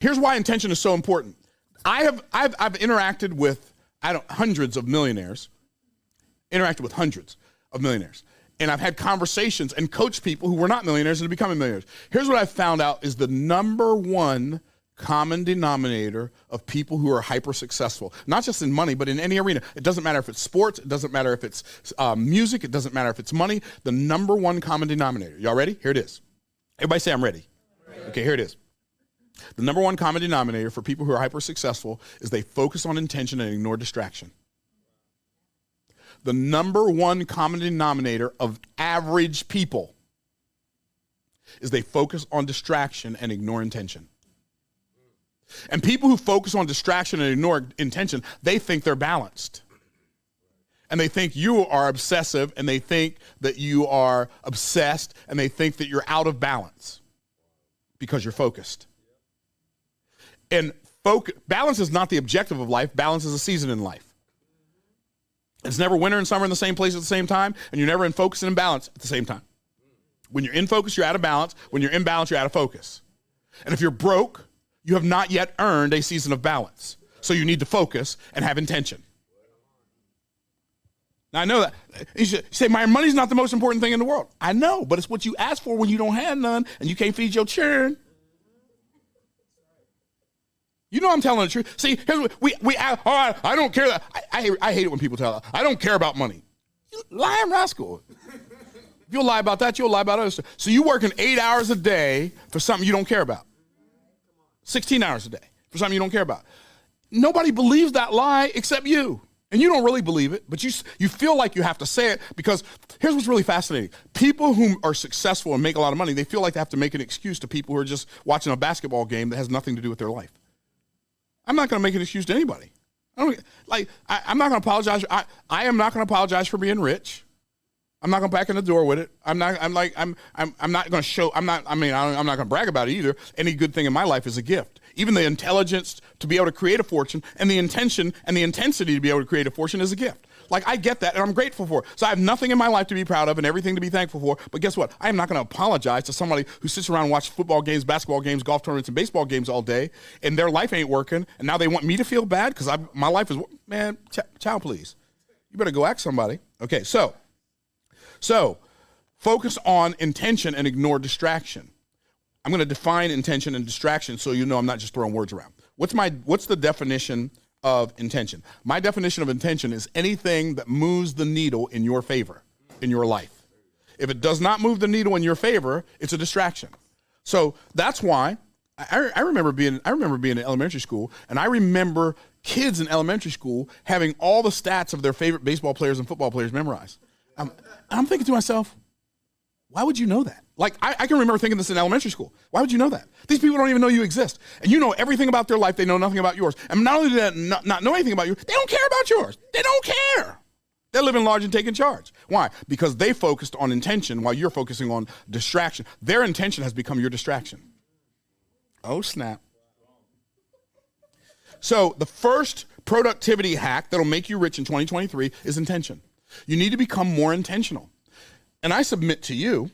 Here's why intention is so important. I've interacted with hundreds of millionaires, and I've had conversations and coached people who were not millionaires into becoming millionaires. Here's what I've found out is the number one common denominator of people who are hyper successful, not just in money, but in any arena. It doesn't matter if it's sports, it doesn't matter if it's music, it doesn't matter if it's money. The number one common denominator. Y'all ready? Here it is. Everybody say I'm ready. Okay, here it is. The number one common denominator for people who are hyper successful is they focus on intention and ignore distraction. The number one common denominator of average people is they focus on distraction and ignore intention. And people who focus on distraction and ignore intention, they think they're balanced. And they think you are obsessive, and they think that you are obsessed, and they think that you're out of balance because you're focused. And balance is not the objective of life. Balance is a season in life. It's never winter and summer in the same place at the same time, and you're never in focus and in balance at the same time. When you're in focus, you're out of balance. When you're in balance, you're out of focus. And if you're broke, you have not yet earned a season of balance. So you need to focus and have intention. Now, I know that. You say, my money's not the most important thing in the world. I know, but it's what you ask for when you don't have none and you can't feed your children. You know I'm telling the truth. See, here's what I don't care. I hate it when people tell us, I don't care about money. You lying rascal. If you'll lie about that, you'll lie about other stuff. So you working 8 hours a day for something you don't care about. 16 hours a day for something you don't care about. Nobody believes that lie except you. And you don't really believe it, but you feel like you have to say it because here's what's really fascinating. People who are successful and make a lot of money, they feel like they have to make an excuse to people who are just watching a basketball game that has nothing to do with their life. I'm not going to make an excuse to anybody. I'm not going to apologize. I am not going to apologize for being rich. I'm not going to back in the door with it. I'm not going to show, I'm not going to brag about it either. Any good thing in my life is a gift. Even the intelligence to be able to create a fortune and the intention and the intensity to be able to create a fortune is a gift. Like, I get that and I'm grateful for it. So I have nothing in my life to be proud of and everything to be thankful for. But guess what? I am not going to apologize to somebody who sits around and watches football games, basketball games, golf tournaments, and baseball games all day, and their life ain't working, and now they want me to feel bad because my life is, man, child, please. You better go ask somebody. Okay, so focus on intention and ignore distraction. I'm going to define intention and distraction so you know I'm not just throwing words around. What's the definition of intention? My definition of intention is anything that moves the needle in your favor in your life. If it does not move the needle in your favor, it's a distraction. So that's why I remember being in elementary school, and I remember kids in elementary school having all the stats of their favorite baseball players and football players memorized. I'm thinking to myself, why would you know that? Like, I can remember thinking this in elementary school. Why would you know that? These people don't even know you exist. And you know everything about their life. They know nothing about yours. And not only do they not know anything about you, they don't care about yours. They don't care. They're living large and taking charge. Why? Because they focused on intention while you're focusing on distraction. Their intention has become your distraction. Oh, snap. So the first productivity hack that'll make you rich in 2023 is intention. You need to become more intentional. And I submit to you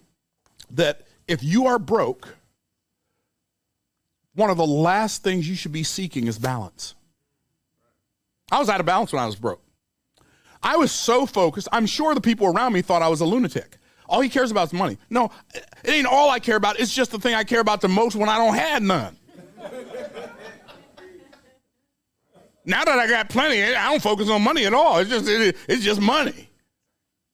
that if you are broke, one of the last things you should be seeking is balance. I was out of balance when I was broke. I was so focused. I'm sure the people around me thought I was a lunatic. All he cares about is money. No, it ain't all I care about. It's just the thing I care about the most when I don't have none. Now that I got plenty, I don't focus on money at all. It's just money,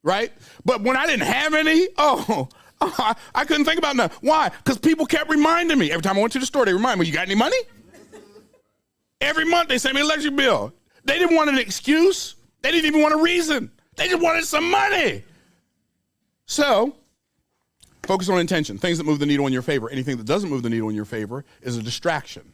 right? But when I didn't have any, I couldn't think about nothing. Why? Because people kept reminding me. Every time I went to the store, they remind me, you got any money? Every month they sent me an electric bill. They didn't want an excuse. They didn't even want a reason. They just wanted some money. So, focus on intention. Things that move the needle in your favor. Anything that doesn't move the needle in your favor is a distraction.